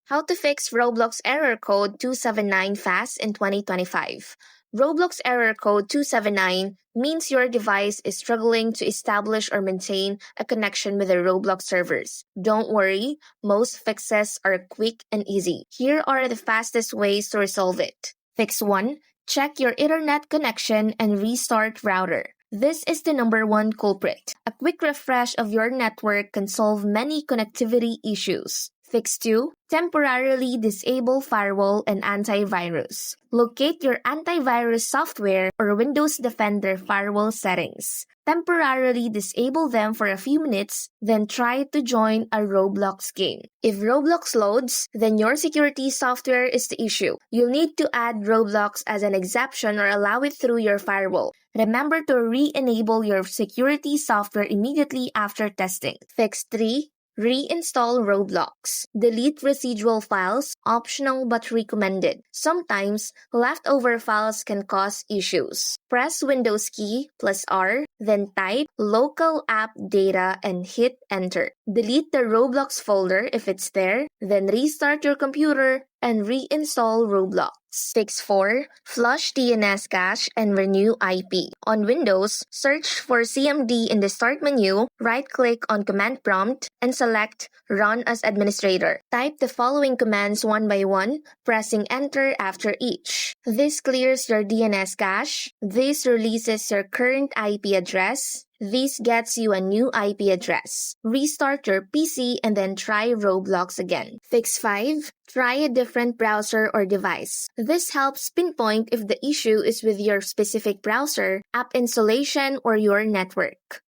How to fix Roblox Error Code 279 fast in 2025. Roblox Error Code 279 means your device is struggling to establish or maintain a connection with the Roblox servers. Don't worry, most fixes are quick and easy. Here are the fastest ways to resolve it. Fix 1. Check your internet connection and restart router. This is the number one culprit. A quick refresh of your network can solve many connectivity issues. Fix 2. Temporarily disable firewall and antivirus. Locate your antivirus software or Windows Defender firewall settings. Temporarily disable them for a few minutes, then try to join a Roblox game. If Roblox loads, then your security software is the issue. You'll need to add Roblox as an exception or allow it through your firewall. Remember to re-enable your security software immediately after testing. Fix 3. Reinstall Roblox. Delete residual files, optional but recommended. Sometimes, leftover files can cause issues. Press Windows key plus R, then type local app data and hit enter. Delete the Roblox folder if it's there, then restart your computer and reinstall Roblox. Fix 4. Flush DNS cache and renew IP. On Windows, search for CMD in the Start menu, right-click on Command Prompt, and select Run as Administrator. Type the following commands one by one, pressing Enter after each. This clears your DNS cache. This releases your current IP address. This gets you a new IP address. Restart your PC and then try Roblox again. Fix 5. Try a different browser or device. This helps pinpoint if the issue is with your specific browser, app installation, or your network.